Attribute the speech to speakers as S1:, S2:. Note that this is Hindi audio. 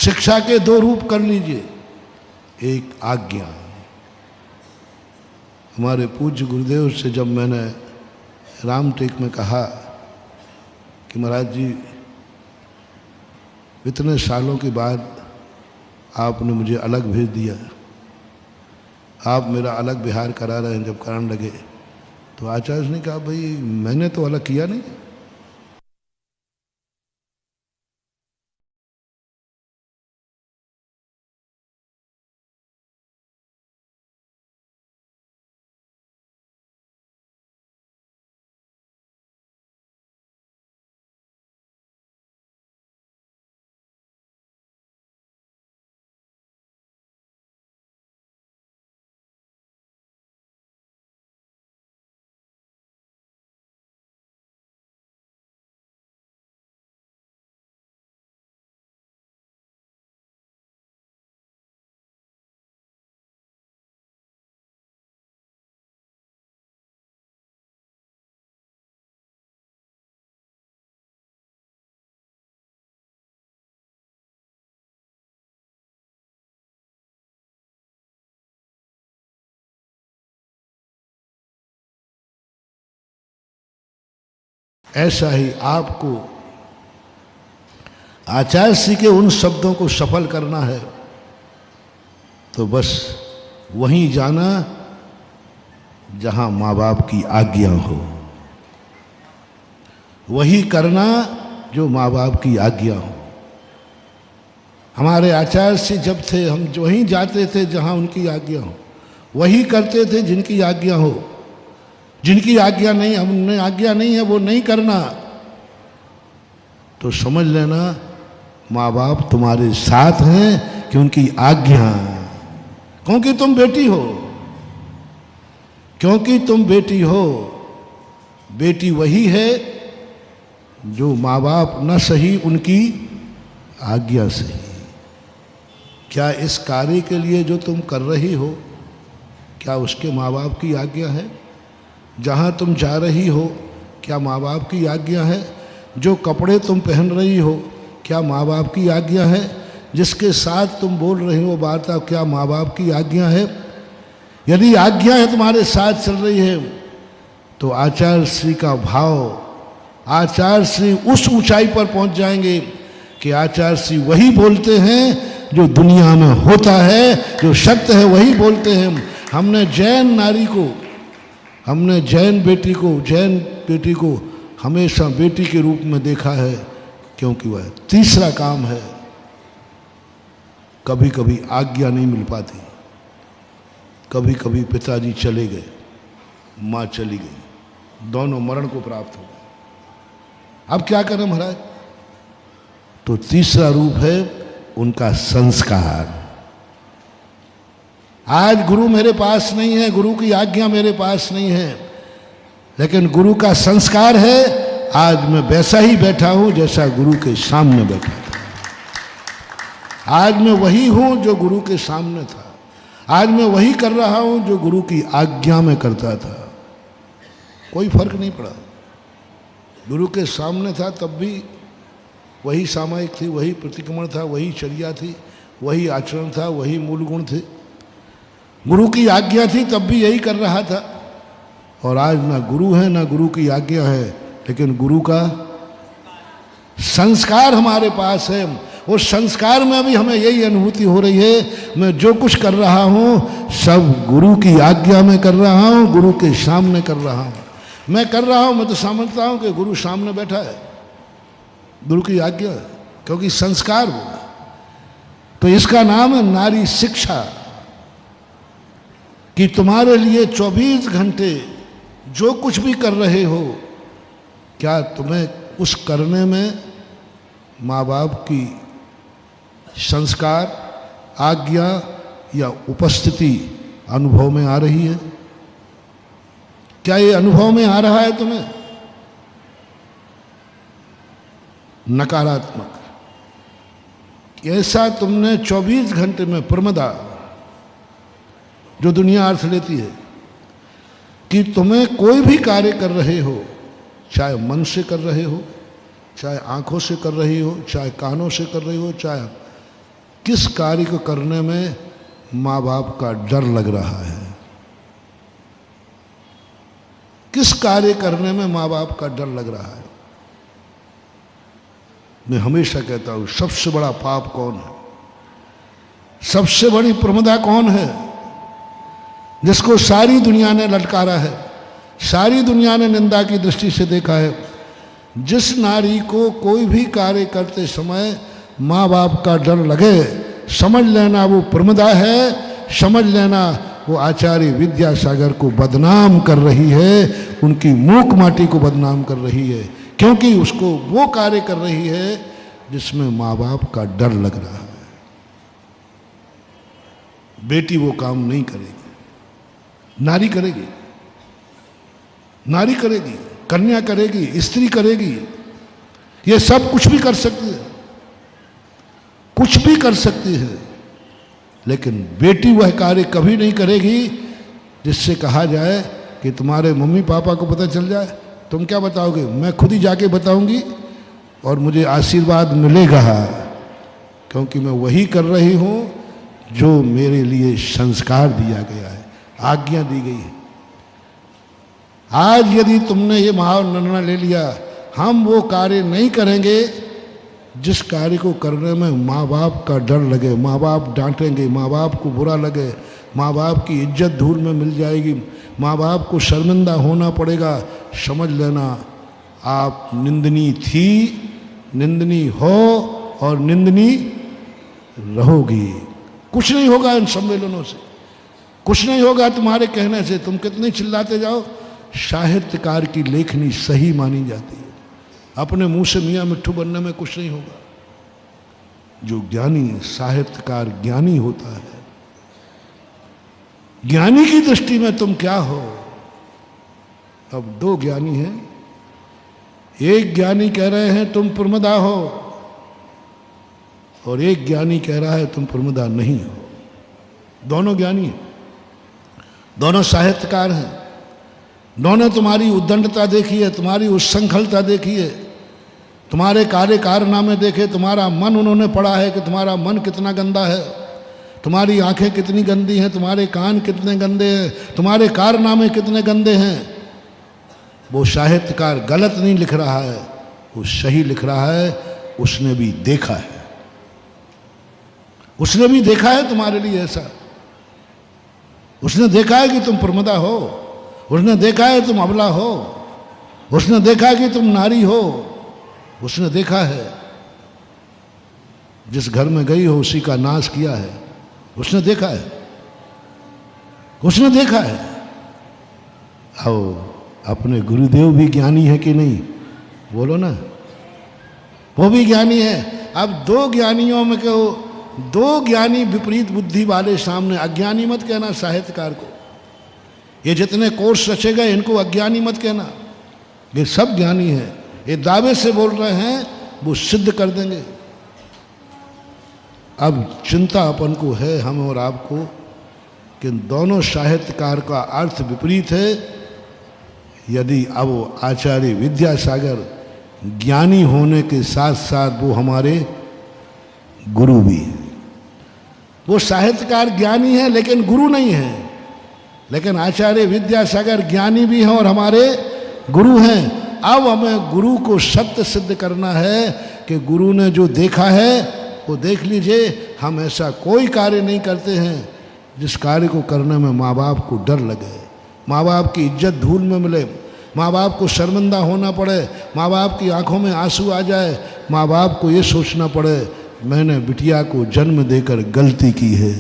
S1: शिक्षा के दो रूप कर लीजिए, एक आज्ञा। हमारे पूज्य गुरुदेव से जब मैंने रामटेक में कहा कि महाराज जी इतने सालों के बाद आपने मुझे अलग भेज दिया, आप मेरा अलग विहार करा रहे हैं, जब कराने लगे तो आचार्य ने कहा भाई मैंने तो अलग किया नहीं। ऐसा ही आपको आचार्य श्री के उन शब्दों को सफल करना है तो बस वहीं जाना जहां माँ बाप की आज्ञा हो, वही करना जो माँ बाप की आज्ञा हो। हमारे आचार्य श्री जब थे हम वहीं जाते थे जहां उनकी आज्ञा हो, वही करते थे जिनकी आज्ञा हो। जिनकी आज्ञा नहीं, हमने आज्ञा नहीं है वो नहीं करना, तो समझ लेना माँ बाप तुम्हारे साथ हैं कि उनकी आज्ञा, क्योंकि तुम बेटी हो, क्योंकि तुम बेटी हो। बेटी वही है जो माँ बाप न सही उनकी आज्ञा सही। क्या इस कार्य के लिए जो तुम कर रही हो क्या उसके माँ बाप की आज्ञा है? जहाँ तुम जा रही हो क्या माँ बाप की आज्ञा है? जो कपड़े तुम पहन रही हो क्या माँ बाप की आज्ञा है? जिसके साथ तुम बोल रही हो वार्ता क्या माँ बाप की आज्ञा है? यदि आज्ञा है तुम्हारे साथ चल रही है तो आचार्य श्री का भाव, आचार्य श्री उस ऊंचाई पर पहुंच जाएंगे कि आचार्य श्री वही बोलते हैं जो दुनिया में होता है, जो सत्य है वही बोलते हैं। हमने जैन नारी को, हमने जैन बेटी को हमेशा बेटी के रूप में देखा है, क्योंकि वह तीसरा काम है। कभी कभी आज्ञा नहीं मिल पाती, कभी कभी पिताजी चले गए, माँ चली गई, दोनों मरण को प्राप्त हो गए। अब क्या करें महाराज? तो तीसरा रूप है उनका संस्कार। आज गुरु मेरे पास नहीं है, गुरु की आज्ञा मेरे पास नहीं है, लेकिन गुरु का संस्कार है। आज मैं वैसा ही बैठा हूं जैसा गुरु के सामने बैठा था। आज मैं वही हूं जो गुरु के सामने था। आज मैं वही कर रहा हूं जो गुरु की आज्ञा में करता था। कोई फर्क नहीं पड़ा। गुरु के सामने था तब भी वही सामायिक थी, वही प्रतिक्रमण था, वही चर्या थी, वही आचरण था, वही मूल गुण थे। गुरु की आज्ञा थी तब भी यही कर रहा था। और आज ना गुरु है ना गुरु की आज्ञा है, लेकिन गुरु का संस्कार हमारे पास है। उस संस्कार में अभी हमें यही अनुभूति हो रही है, मैं जो कुछ कर रहा हूँ सब गुरु की आज्ञा में कर रहा हूँ, गुरु के सामने कर रहा हूँ। मैं कर रहा हूँ, मैं तो समझता हूँ कि गुरु सामने बैठा है, गुरु की आज्ञा है, क्योंकि संस्कार वो। तो इसका नाम है नारी शिक्षा, कि तुम्हारे लिए 24 घंटे जो कुछ भी कर रहे हो, क्या तुम्हें उस करने में माँ बाप की संस्कार, आज्ञा या उपस्थिति अनुभव में आ रही है? क्या ये अनुभव में आ रहा है तुम्हें? नकारात्मक। ऐसा तुमने 24 घंटे में प्रमदा, जो दुनिया अर्थ लेती है, कि तुम्हें कोई भी कार्य कर रहे हो, चाहे मन से कर रहे हो, चाहे आंखों से कर रही हो, चाहे कानों से कर रही हो, चाहे किस कार्य को करने में माँ बाप का डर लग रहा है? किस कार्य करने में माँ बाप का डर लग रहा है? मैं हमेशा कहता हूं, सबसे बड़ा पाप कौन है? सबसे बड़ी प्रमदा कौन है? जिसको सारी दुनिया ने ललकारा है, सारी दुनिया ने निंदा की दृष्टि से देखा है। जिस नारी को कोई भी कार्य करते समय माँ बाप का डर लगे, समझ लेना वो प्रमदा है, समझ लेना वो आचार्य विद्यासागर को बदनाम कर रही है, उनकी मूक माटी को बदनाम कर रही है, क्योंकि उसको वो कार्य कर रही है जिसमें माँ बाप का डर लग रहा है। बेटी वो काम नहीं करेगी, नारी करेगी, नारी करेगी, कन्या करेगी, स्त्री करेगी। ये सब कुछ भी कर सकती है, कुछ भी कर सकती है, लेकिन बेटी वह कार्य कभी नहीं करेगी जिससे कहा जाए कि तुम्हारे मम्मी पापा को पता चल जाए। तुम क्या बताओगे? मैं खुद ही जाके बताऊंगी और मुझे आशीर्वाद मिलेगा, क्योंकि मैं वही कर रही हूं जो मेरे लिए संस्कार दिया गया है, आज्ञा दी गई है। आज यदि तुमने ये महान निर्णय ले लिया, हम वो कार्य नहीं करेंगे जिस कार्य को करने में माँ बाप का डर लगे, माँ बाप डांटेंगे, माँ बाप को बुरा लगे, माँ बाप की इज्जत धूल में मिल जाएगी, माँ बाप को शर्मिंदा होना पड़ेगा, समझ लेना आप निंदनी थी, निंदनी हो और निंदनी रहोगी। कुछ नहीं होगा इन सम्मेलनों से, कुछ नहीं होगा तुम्हारे कहने से। तुम कितने चिल्लाते जाओ, साहित्यकार की लेखनी सही मानी जाती है। अपने मुंह से मियाँ मिट्ठू बनने में कुछ नहीं होगा। जो ज्ञानी साहित्यकार ज्ञानी होता है, ज्ञानी की दृष्टि में तुम क्या हो? अब दो ज्ञानी हैं, एक ज्ञानी कह रहे हैं तुम प्रमदा हो, और एक ज्ञानी कह रहा है तुम प्रमदा नहीं हो। दोनों ज्ञानी हैं, दोनों साहित्यकार हैं, दोनों तुम्हारी उद्दंडता देखी है, तुम्हारी उच्छृंखलता देखी है, तुम्हारे कार्य कारनामे देखे, तुम्हारा मन उन्होंने पढ़ा है कि तुम्हारा मन कितना गंदा है, तुम्हारी आंखें कितनी गंदी हैं, तुम्हारे कान कितने गंदे हैं, तुम्हारे कारनामे कितने गंदे हैं। वो साहित्यकार गलत नहीं लिख रहा है, वो सही लिख रहा है। उसने भी देखा है, उसने भी देखा है तुम्हारे लिए ऐसा। उसने देखा है कि तुम प्रमदा हो, उसने देखा है तुम अबला हो, उसने देखा है कि तुम नारी हो, उसने देखा है। जिस घर में गई हो उसी का नाश किया है, उसने देखा है, उसने देखा है। आओ, अपने गुरुदेव भी ज्ञानी है कि नहीं? बोलो ना, वो भी ज्ञानी है। अब दो ज्ञानियों में कहो, दो ज्ञानी विपरीत बुद्धि वाले सामने, अज्ञानी मत कहना साहित्यकार को। ये जितने कोर्स रचे गए इनको अज्ञानी मत कहना, ये सब ज्ञानी हैं। ये दावे से बोल रहे हैं, वो सिद्ध कर देंगे। अब चिंता अपन को है, हम और आपको, कि दोनों साहित्यकार का अर्थ विपरीत है। यदि अब आचार्य विद्यासागर ज्ञानी होने के साथ साथ वो हमारे गुरु भी हैं। वो साहित्यकार ज्ञानी है लेकिन गुरु नहीं है, लेकिन आचार्य विद्यासागर ज्ञानी भी हैं और हमारे गुरु हैं। अब हमें गुरु को सत्य सिद्ध करना है कि गुरु ने जो देखा है वो देख लीजिए। हम ऐसा कोई कार्य नहीं करते हैं जिस कार्य को करने में माँ बाप को डर लगे, माँ बाप की इज्जत धूल में मिले, माँ बाप को शर्मिंदा होना पड़े, माँ बाप की आंखों में आंसू आ जाए, माँ बाप को ये सोचना पड़े मैंने बिटिया को जन्म देकर गलती की है।